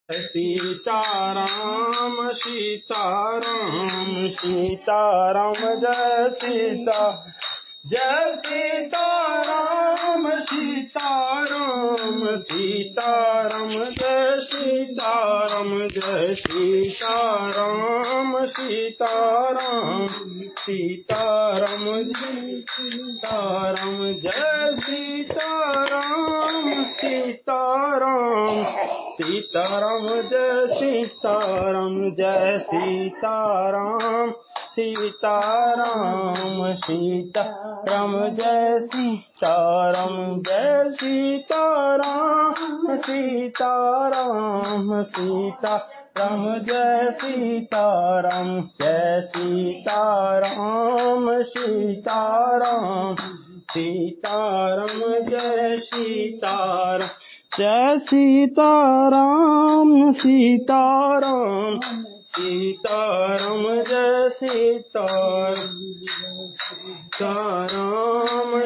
सीताराम सीताराम सीताराम जय सीताराम सीताराम सीताराम जय सीताराम सीताराम सीताराम सीताराम जय सीताराम सीताराम सीताराम जय सीताराम सीताराम सीताराम जय सीताराम सीताराम सीताराम जय सीताराम सीताराम सीताराम जय सीताराम जय सीताराम सीताराम सीताराम जय सीताराम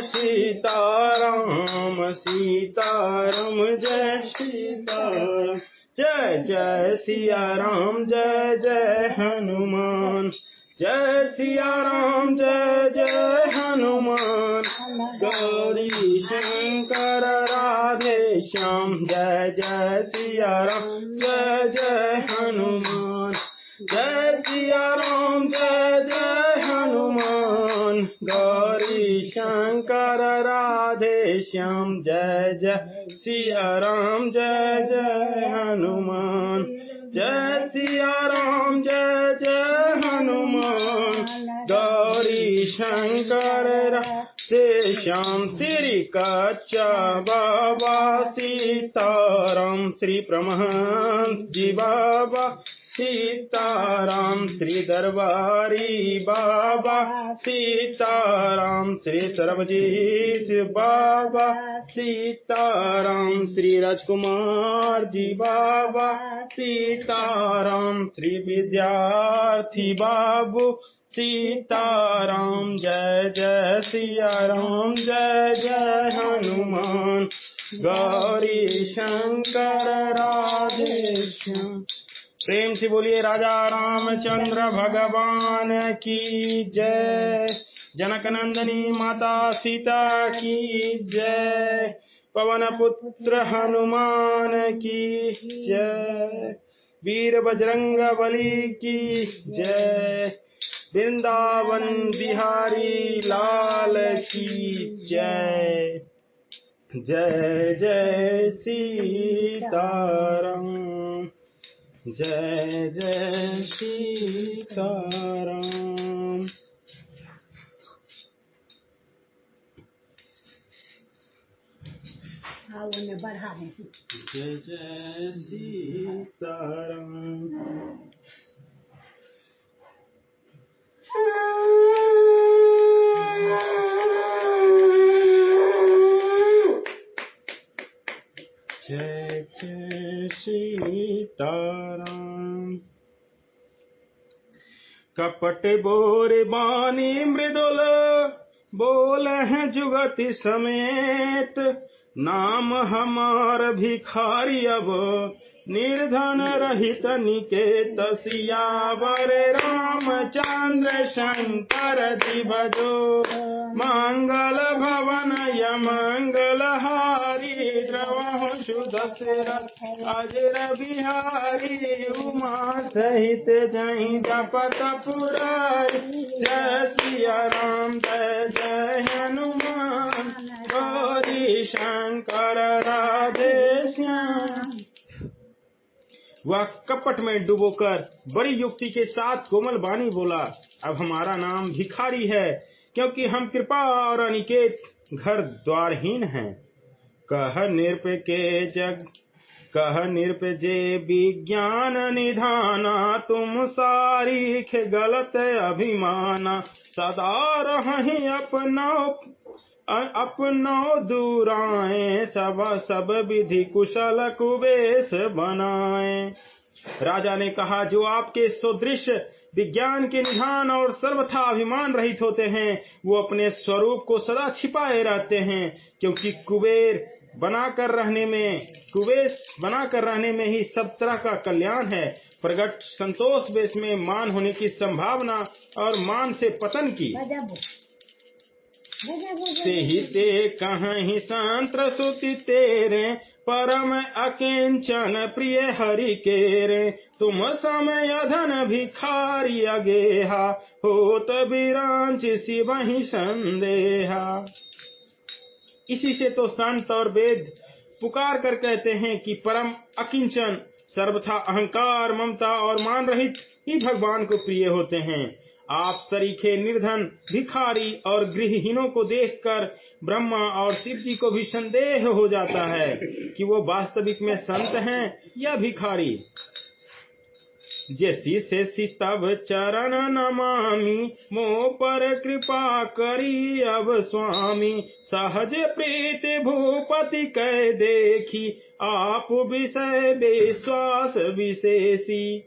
सीताराम सीताराम जय सीताराम जय जय सिया राम जय जय हनुमान जय सिया राम जय जय हनुमान गौरी शंकर राधे श्याम जय जय सिया राम जय जय हनुमान जय सिया राम जय जय हनुमान गौरी शंकर राधे श्याम जय जय सिया राम जय जय हनुमान जय सिया राम जय जय हनुमान गौरी शंकर राधे श्याम श्री कच्चा बाबा सीताराम श्री परमहंस जी बाबा सीताराम श्री दरबारी बाबा सीताराम श्री सर्वजीत बाबा सीताराम श्री राजकुमार जी बाबा सीताराम श्री विद्यार्थी बाबू सीताराम जय जय सिया राम जय जय हनुमान गौरी शंकर राधे श्याम। प्रेम से बोलिए राजा रामचंद्र भगवान की जय। जनक नंदनी माता सीता की जय। पवन पुत्र हनुमान की जय। वीर बजरंग बली की जय। वृंदावन बिहारी लाल की जय। जय जय सीताराम जय जय सीताराम। जय जय सीताराम। जय जय सीताराम। कपट बोर बानी मृदुल बोल है जुगति समेत। नाम हमार भिखारी अब निर्धन रहित निकेत। सियावर रामचंद्र शंकर जी भजो। मंगल भवन यमंगल हारी द्रवहु सुदशरथ अजर बिहारी। उमा सहित जय जपत पुरारी। जय सिया राम जय जय हनुमान गौरी शंकर राधे श्याम। वह कपट में डुबोकर बड़ी युक्ति के साथ कोमल बानी बोला, अब हमारा नाम भिखारी है, क्योंकि हम कृपा और अनिकेत घर द्वारहीन हैं। कह निरप जे विज्ञान निधाना। तुम सारीख गलत अभिमाना। सदा रहि अपनो दुराए। सब विधि कुशल कुबेश बनाए। राजा ने कहा, जो आपके सदृश विज्ञान के निधान और सर्वथा अभिमान रहित होते हैं, वो अपने स्वरूप को सदा छिपाए रहते हैं, क्योंकि कुबेर बनाकर रहने में, कुवेश बनाकर रहने में ही सब तरह का कल्याण है। प्रगट संतोष बेश में मान होने की संभावना और मान से पतन की। से ही ते कहीं संत्र सुति तेरे, परम अकिंचन प्रिय हरि के रे। तुम समय धन भिखारी अगेहा, होत बिरांच शिवहि संदेहा। इसी से तो संत और वेद पुकार कर कहते हैं कि परम अकिंचन, सर्वथा अहंकार, ममता और मान रहित ही भगवान को प्रिय होते हैं। आप सरीखे निर्धन, भिखारी और गृहहीनों को देखकर ब्रह्मा और शिव जी को भी संदेह हो जाता है कि वो वास्तविक में संत हैं या भिखारी। जैसी से तब चरण नमामि, मो पर कृपा करी अब स्वामी। सहज प्रीति भूपति कह देखी, आप विषय विश्वास विशेषी।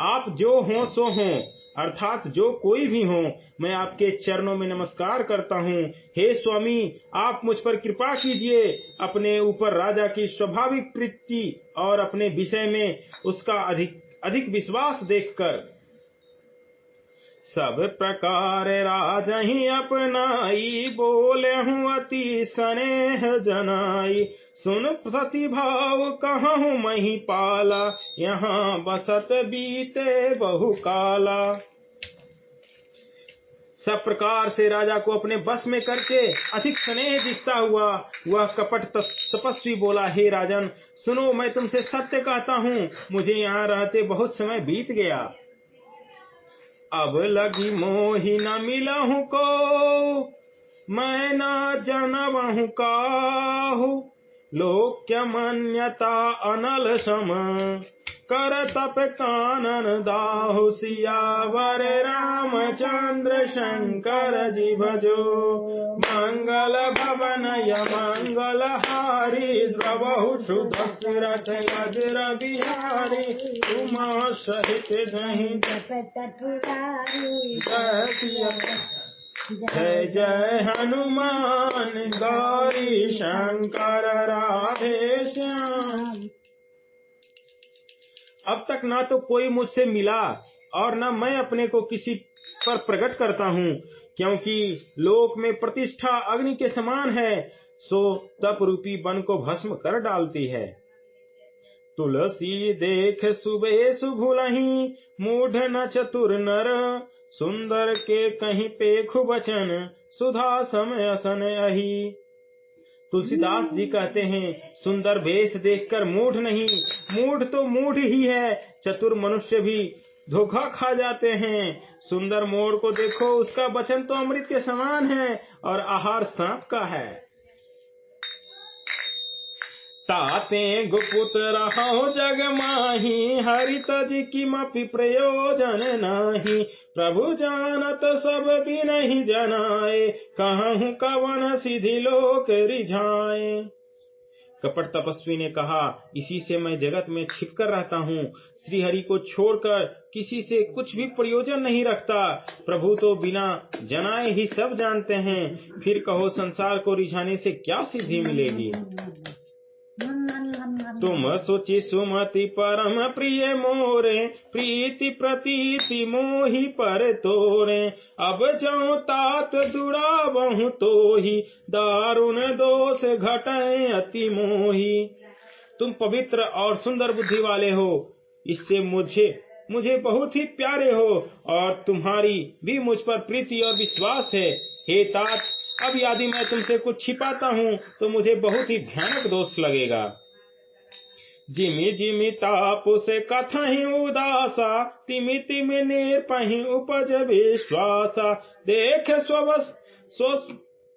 आप जो हो सो हो, अर्थात जो कोई भी हो, मैं आपके चरणों में नमस्कार करता हूँ। हे स्वामी, आप मुझ पर कृपा कीजिए। अपने ऊपर राजा की स्वाभाविक प्रीति और अपने विषय में उसका अधिक विश्वास देखकर। सब प्रकार राजहि अपनाई, बोले हूँ अति स्नेह जनाई। सुन सती भाव कहूँ मही पाला, यहाँ बसत बीते बहु काला। सब प्रकार से राजा को अपने बस में करके अधिक स्नेह दिखता हुआ वह कपट तपस्वी बोला, हे राजन सुनो, मैं तुमसे सत्य कहता हूँ, मुझे यहाँ रहते बहुत समय बीत गया। अब लगी मोहि न मिलहु को, मैं न जनबहु काहू। लोक्य मन्यता अनल सम, कर तप कानन दाहु। सियावर रामचंद्र शंकर जी भजो, मंगल भवन य मंगल हारी। द्रवहु सुदशरथ अजर बिहारी, उमा सहित जहि जय जय हनुमान गौरी शंकर राधे श्याम। अब तक ना तो कोई मुझसे मिला और न मैं अपने को किसी पर प्रकट करता हूँ, क्योंकि लोक में प्रतिष्ठा अग्नि के समान है, सो तप रूपी वन को भस्म कर डालती है। तुलसी देख सुबह सुभुलहि, मूढ़ न चतुर नर। सुंदर के कहीं पेखु बचन, सुधा समय असन अही। तुलसीदास जी कहते हैं, सुंदर वेश देखकर मूढ़ नहीं, मूढ़ तो मूढ़ ही है, चतुर मनुष्य भी धोखा खा जाते हैं। सुंदर मोर को देखो, उसका वचन तो अमृत के समान है और आहार सांप का है। ताते गुपुत रहो जग माही, हरि तज किमपि प्रयोजन नाही। प्रभु जानत सब बिनहि जनाए, कहूँ कवन सिधि लोक रिझाए। कपट तपस्वी ने कहा, इसी से मैं जगत में छिपकर रहता हूँ, श्री हरि को छोड़कर किसी से कुछ भी प्रयोजन नहीं रखता। प्रभु तो बिना जनाए ही सब जानते हैं, फिर कहो संसार को रिझाने से क्या सिद्धि मिलेगी। तुम सोचि सुमति परम प्रिय मोरे, प्रीति प्रतीति मोहि पर तोरे। अब जाऊं तात दुरावहु तोहि, दारुण दोष घटे अति मोहि। तुम पवित्र और सुंदर बुद्धि वाले हो, इससे मुझे बहुत ही प्यारे हो और तुम्हारी भी मुझ पर प्रीति और विश्वास है। हे तात, अब यदि मैं तुमसे कुछ छिपाता हूँ तो मुझे बहुत ही भयानक दोष लगेगा। जिमि जिमि तापु से कथहि उदासा, तिमि तिमि निर्पहि उपज विश्वासा। देख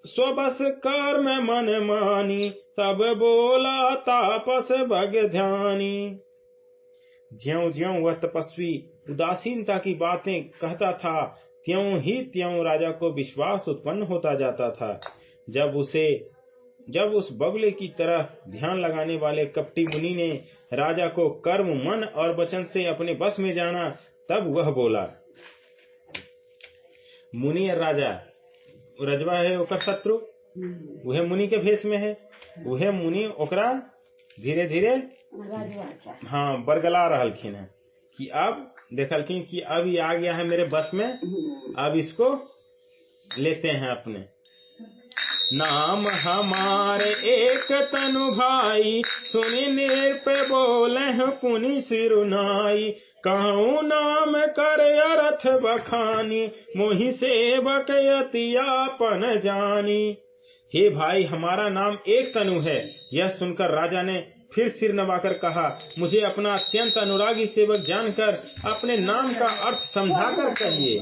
स्वबस कर्म मन मानी, तब बोला तापस भग ध्यानी। ज्यों ज्यों वह तपस्वी उदासीनता की बातें कहता था, त्यों ही त्यों राजा को विश्वास उत्पन्न होता जाता था। जब उस बगुले की तरह ध्यान लगाने वाले कपटी मुनि ने राजा को कर्म, मन और वचन से अपने बस में जाना, तब वह बोला। मुनि और राजा, रजवा है ओकर शत्रु, वह मुनि के भेष में है। उहे मुनि ओकरा धीरे धीरे हाँ बरगला रहलखिन है कि अब देखलखिन कि अब ये आ गया है मेरे बस में, अब इसको लेते हैं अपने। नाम हमारे एक तनु भाई, सुनि नृप बोले पुनि सिरुनाई। कहूँ नाम कर अर्थ बखानी, मोहि सेवक अतियापन जानी। हे भाई, हमारा नाम एक तनु है। यह सुनकर राजा ने फिर सिर नवाकर कहा, मुझे अपना अत्यंत अनुरागी सेवक जानकर अपने नाम का अर्थ समझाकर कहिए।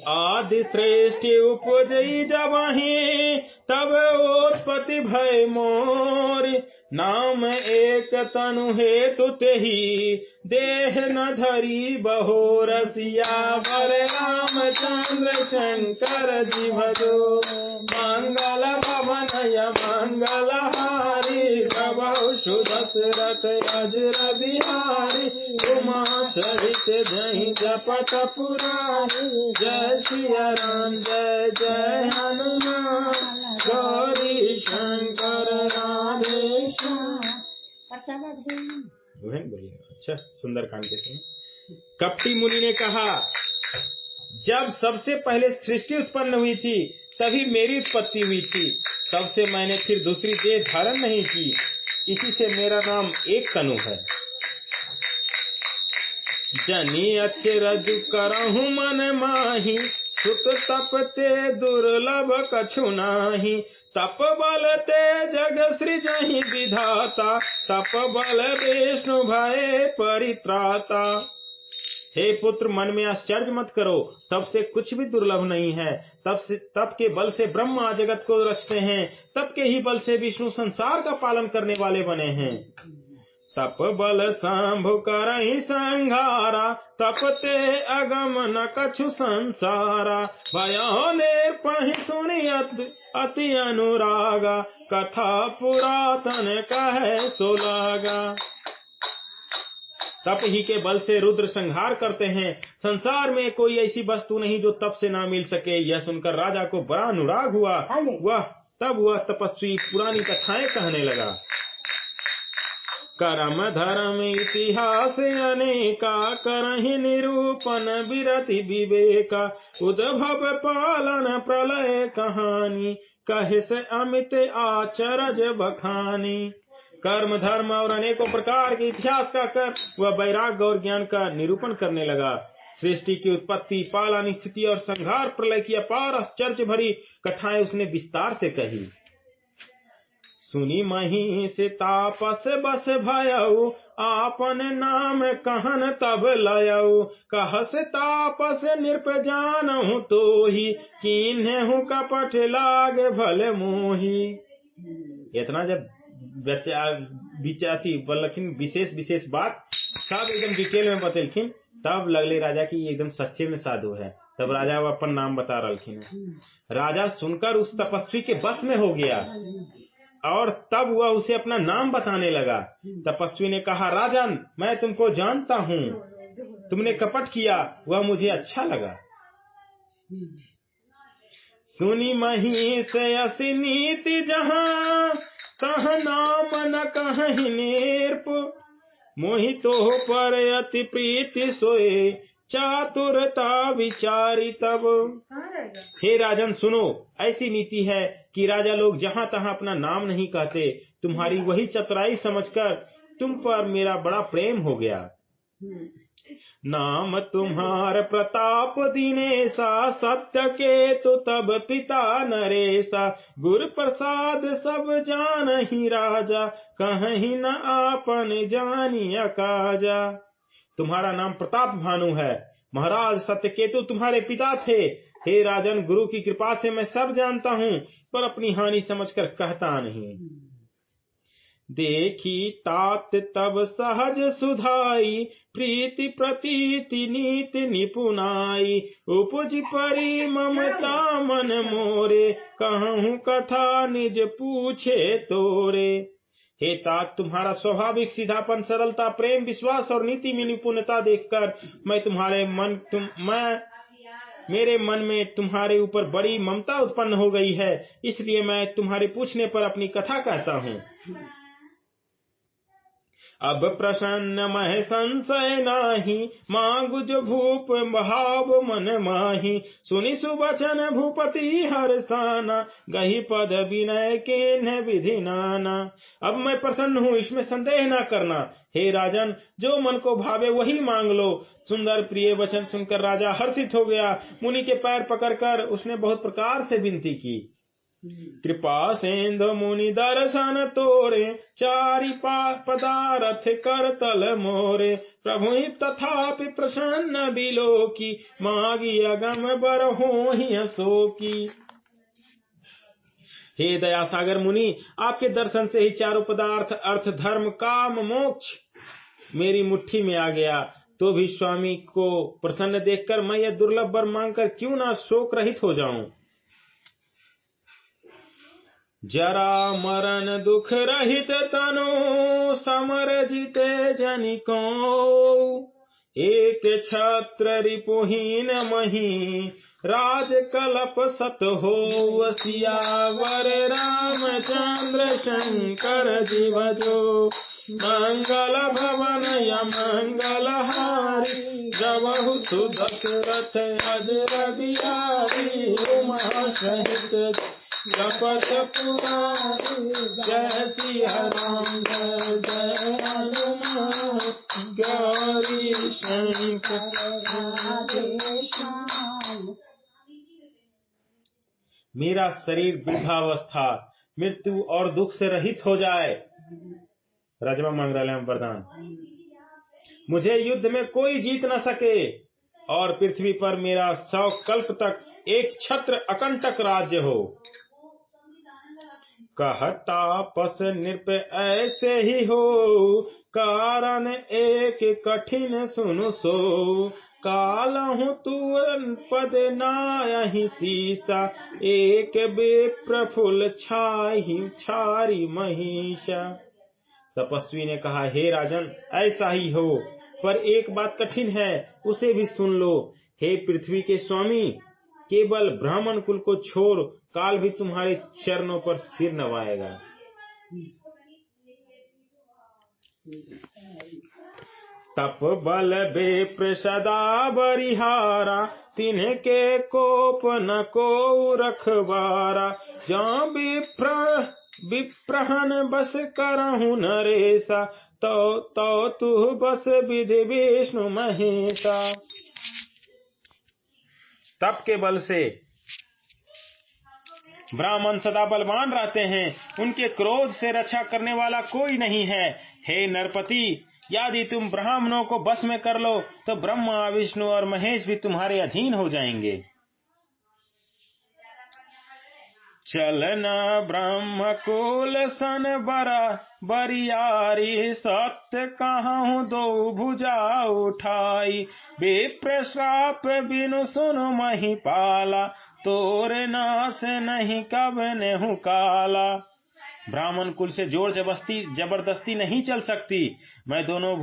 आदि श्रेष्ठ उपजई जबहि, तब उत्पत्ति भय मोर। नाम एक तनु हेतु तेहि, देह न धरी बहोर। सियावर रामचंद्र शंकर जी भजो, मंगल भवन मंगल हारी। प्रभु सुदशरथ अजर बिहारी, उमा सहित जहि जपत पुरारी। जय सिया राम जय जय हनुमान, गौरी शंकर राधे श्याम। अच्छा सुंदरकांड के समय कपटी मुनि ने कहा, जब सबसे पहले सृष्टि उत्पन्न हुई थी तभी मेरी उत्पत्ति हुई थी, तब से मैंने फिर दूसरी देह धारण नहीं की, इसी से मेरा नाम एक तनु है। जनी अचरज करहु मन माही, सुत तप ते दुर्लभ कछु नाही। तप बल ते जग सृजहि विधाता, तप बल विष्णु भय परित्राता। हे पुत्र, मन में आश्चर्य मत करो, तप से कुछ भी दुर्लभ नहीं है। तप के बल से ब्रह्मा जगत को रचते हैं, तप के ही बल से विष्णु संसार का पालन करने वाले बने हैं। तप बल शंभु करहि संघारा, तप ते अगम न कछु संसारा। भयो निर्पहि सुनि अति अनुरागा, कथा पुरातन कहे सो लागा। तप ही के बल से रुद्र संहार करते हैं, संसार में कोई ऐसी वस्तु नहीं जो तप से ना मिल सके। यह सुनकर राजा को बड़ा अनुराग हुआ। वह तपस्वी पुरानी कथाएं कहने लगा। कर्म धर्म इतिहास अनेका, करहि निरूपण विरति विवेका। उद्भव पालन प्रलय कहानी, कहे से अमित आचरज बखानी। कर्म धर्म और अनेकों प्रकार के इतिहास का कर वह वैराग्य और ज्ञान का निरूपण करने लगा। सृष्टि की उत्पत्ति, पालन, स्थिति और संहार, प्रलय की अपार आश्चर्य भरी कथाएं उसने विस्तार से कही। सुनी महिष तापस बस भयऊ, आपन नाम कहन तब लयऊ। कहस तापस नृप जानहु तोहि, कीन्हु कपट लाग भले मोहि। इतना जब विचाती बोलखिन विशेष बात सब एकदम डिटेल में बतलखिन, तब लगले राजा की एकदम सच्चे में साधु है। तब राजा वो अपन नाम बता रखिन। राजा सुनकर उस तपस्वी के बस में हो गया और तब वह उसे अपना नाम बताने लगा। तपस्वी ने कहा, राजन, मैं तुमको जानता हूँ, तुमने कपट किया, वह मुझे अच्छा लगा। सुनी महिष असी नीति जहाँ, कह नाम न कहि निर्प। मोहि तो पर अति प्रीति सोए, चातुरता विचारी तब। हे राजन सुनो, ऐसी नीति है कि राजा लोग जहाँ तहाँ अपना नाम नहीं कहते। तुम्हारी वही चतुराई समझकर तुम पर मेरा बड़ा प्रेम हो गया। नाम तुम्हार प्रताप दिनेशा, सत्य के तो तब पिता नरेशा। गुर प्रसाद सब जानहि राजा, कहीं न आपन जानिया काजा। तुम्हारा नाम प्रताप भानु है। महाराज सत्यकेतु तुम्हारे पिता थे। हे राजन, गुरु की कृपा से मैं सब जानता हूँ, पर अपनी हानि समझकर कहता नहीं। देखी तात तब सहज सुधाई, प्रीति प्रतीति नीति निपुनाई। उपज परी ममता मन मोरे, कहूँ कथा निज पूछे तोरे। हे तात, तुम्हारा स्वाभाविक सीधापन, सरलता, प्रेम, विश्वास और नीति में निपुणता देखकर मैं मेरे मन में तुम्हारे ऊपर बड़ी ममता उत्पन्न हो गई है, इसलिए मैं तुम्हारे पूछने पर अपनी कथा कहता हूँ। अब प्रसन्न मह संशय नाही, मांगु जो भूप भाव मन माही। सुनि सुबचन भूपति हर्षाना, गही पद विनय केन्ह विधि नाना। अब मैं प्रसन्न हूँ, इसमें संदेह न करना। हे राजन, जो मन को भावे वही मांग लो। सुंदर प्रिय वचन सुनकर राजा हर्षित हो गया। मुनि के पैर पकड़कर उसने बहुत प्रकार से विनती की। कृपा सेंधु मुनि दर्शन तोरे, चारि पदारथ कर तल मोरे। प्रभु ही तथापि प्रसन्न बिलोकी, मागी अगम बर होहि अशोकी। हे दया सागर मुनि, आपके दर्शन से ही चारों पदार्थ अर्थ धर्म काम मोक्ष मेरी मुट्ठी में आ गया। तो भी स्वामी को प्रसन्न देखकर मैं यह दुर्लभ वर मांगकर क्यों ना शोक रहित हो जाऊं। जरा मरण दुख रहित तनु, समर जीते जनिको। एक छत्र रिपुहीन मही, राज कलप सत हो। सियावर रामचंद्र शंकर जी भजो। मंगल भवन या मंगल हारी, जबहु सुदशरथ अजर बिहारी। उमा सहित जपत पुरारी, जय सिया राम जय हनुमान। गौरी शंकर मेरा शरीर वृद्धावस्था, मृत्यु और दुख से रहित हो जाए। राजमा मांग रहे हैं वरदान। मुझे युद्ध में कोई जीत न सके और पृथ्वी पर मेरा 100 कल्प तक एक छत्र अकंटक राज्य हो। कहता पस नृप ऐसे ही हो, कारण एक कठिन सुनु सो। कालहु तुअन पद नाहि सीसा, एक बेप्रफुल छारी महिषा। तपस्वी ने कहा, हे राजन, ऐसा ही हो, पर एक बात कठिन है, उसे भी सुन लो। हे पृथ्वी के स्वामी, केवल ब्राह्मण कुल को छोड़ काल भी तुम्हारे चरणों पर सिर नवाएगा। तप बल बेप्र सदा बरिहारा, तिन्ह के कोप न को रखवारा। जहाँ विप्रहन बस करहु नरेसा, तो तू बस विधि विष्णु महेशा। तप के बल से ब्राह्मण सदा बलवान रहते हैं, उनके क्रोध से रक्षा करने वाला कोई नहीं है। हे नरपति, यदि तुम ब्राह्मणों को बस में कर लो तो ब्रह्मा विष्णु और महेश भी तुम्हारे अधीन हो जाएंगे। चलना ब्रह्म कुल सन बरियारी, सत्य कहूँ दो भुजा उठाई। विप्र श्राप बिनु सुनु महिपाला, तोर नाश नहीं कब नेहु काला। ब्राह्मण कुल से जोर जबरदस्ती नहीं चल सकती। मैं दोनों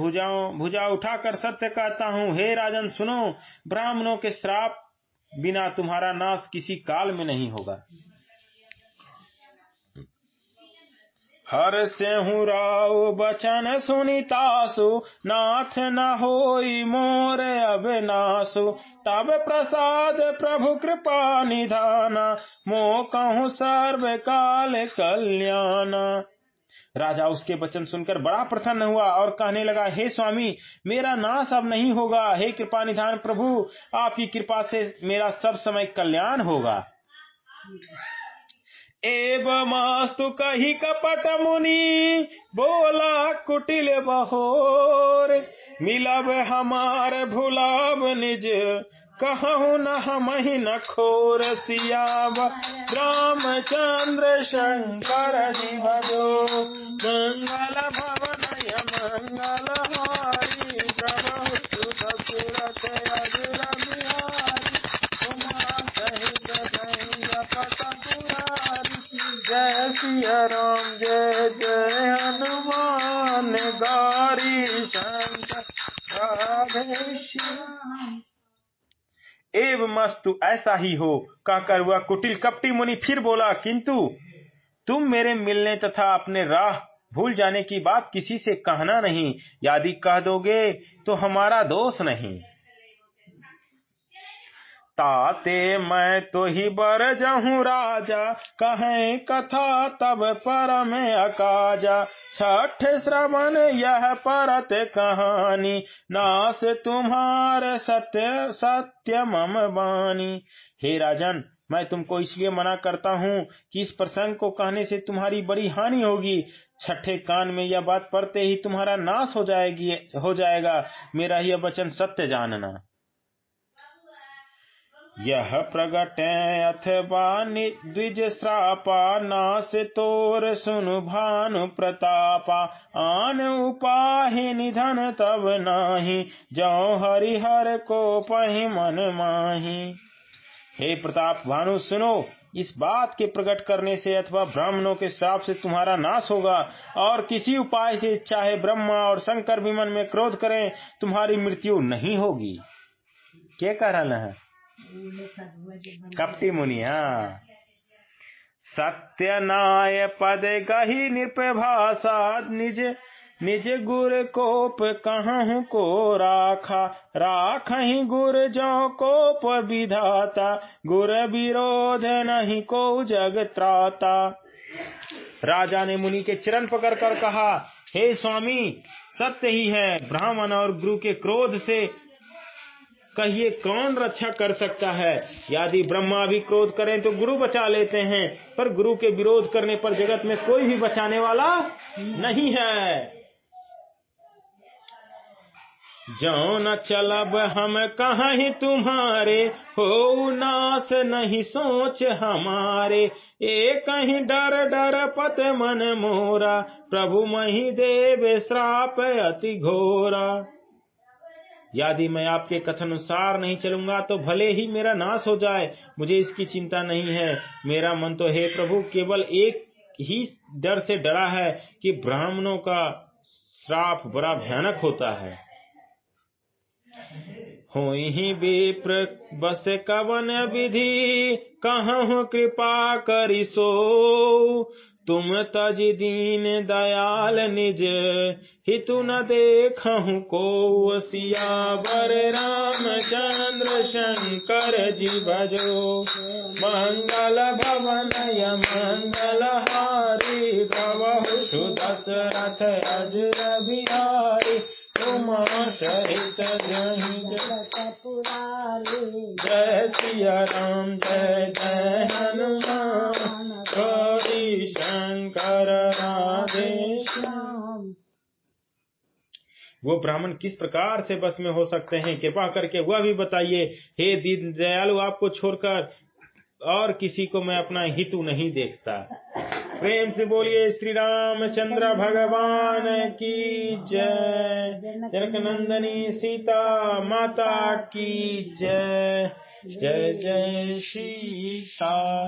भुजा उठाकर सत्य कहता हूँ। हे राजन सुनो, ब्राह्मणों के श्राप बिना तुम्हारा नाश किसी काल में नहीं होगा। हर सेहु राव बचन सुनितासु, नाथ न होई मोर अविनाशु। तब प्रसाद प्रभु कृपा निधाना, मोकहु सर्व काल कल्याणा। राजा उसके वचन सुनकर बड़ा प्रसन्न हुआ और कहने लगा, हे स्वामी, मेरा नाश अब नहीं होगा। हे कृपा निधान प्रभु, आपकी कृपा से मेरा सब समय कल्याण होगा। एवमास्तु कही कपट मुनि, बोला कुटिल बहोर। मिलब हमार भुलाब निज, कहूँ न हमहि न खोर। सियाव रामचंद्र शंकर जी भजो। मंगल भवन मंगल हारी, प्रभु सुरथ अजर बिहारी। उमा सहित जपत पुरारी, जय सिया राम जय जय हनुमान। गौरी शंकर राधे श्याम। एवमस्तु ऐसा ही हो कहकर वह कुटिल कपटी मुनि फिर बोला, किंतु तुम मेरे मिलने तथा अपने राह भूल जाने की बात किसी से कहना नहीं। यदि कह दोगे तो हमारा दोष नहीं। ताते मैं तो ही बर जहूँ राजा, कहें कथा तब परम अकाजा। छठ श्रवण यह परत कहानी, नास तुम्हारे सत्य मम बानी। हे राजन, मैं तुमको इसलिए मना करता हूँ कि इस प्रसंग को कहने से तुम्हारी बड़ी हानि होगी। छठे कान में यह बात पढ़ते ही तुम्हारा नाश हो जाएगा। मेरा यह वचन सत्य जानना। यह प्रगटे अथवा द्विज श्रापा, नास तोर सुनु भानु प्रतापा। आन उपाहि निधन तब नाही, जो हरिहर को पहि मन माही। हे प्रताप भानु, सुनो, इस बात के प्रकट करने से अथवा ब्राह्मणों के श्राप से तुम्हारा नाश होगा, और किसी उपाय से चाहे ब्रह्मा और शंकर भी मन में क्रोध करें, तुम्हारी मृत्यु नहीं होगी। क्या कह रहा है कपटी मुनि? हाँ, सत्य नाय पद गही निर्भाषा, निज गुर कोप कहूँ को राखा। राखहि गुर जो कोप विधाता, गुर विरोध नहीं को जग त्राता। राजा ने मुनि के चरण पकड़कर कहा, हे स्वामी, सत्य ही है, ब्राह्मण और गुरु के क्रोध से कहिए कौन रक्षा कर सकता है। यदि ब्रह्मा भी क्रोध करें तो गुरु बचा लेते हैं, पर गुरु के विरोध करने पर जगत में कोई भी बचाने वाला नहीं है। जो न चलब हम कहीं तुम्हारे, हो नास नहीं सोच हमारे। एक कहीं डर डर पत मन मोरा, प्रभु मही देव श्राप अति घोरा। यदि मैं आपके कथन अनुसार नहीं चलूंगा तो भले ही मेरा नाश हो जाए, मुझे इसकी चिंता नहीं है। मेरा मन तो हे प्रभु केवल एक ही डर से डरा है कि ब्राह्मणों का श्राप बड़ा भयानक होता है। होई ही विप्र बस कवन विधि, कहूँ कृपा करी सो। तुम तज दीन दयाल निज, हितु न देखहु को। सियावर रामचंद्र शंकर जी भजो, मंगल भवन मंगल हारी। प्रभु सुदशरथ अजर बिहारी, उमा सहित जय सिया राम जय जय हनुमान, गौरी शंकर राधे श्याम। वो ब्राह्मण किस प्रकार से बस में हो सकते हैं, कृपा करके वह भी बताइए। हे दीन दयालु, आपको छोड़कर और किसी को मैं अपना हितु नहीं देखता। प्रेम से बोलिए श्री रामचंद्र भगवान की जय। जनक नंदनी सीता माता की जय। जय जय सीताराम।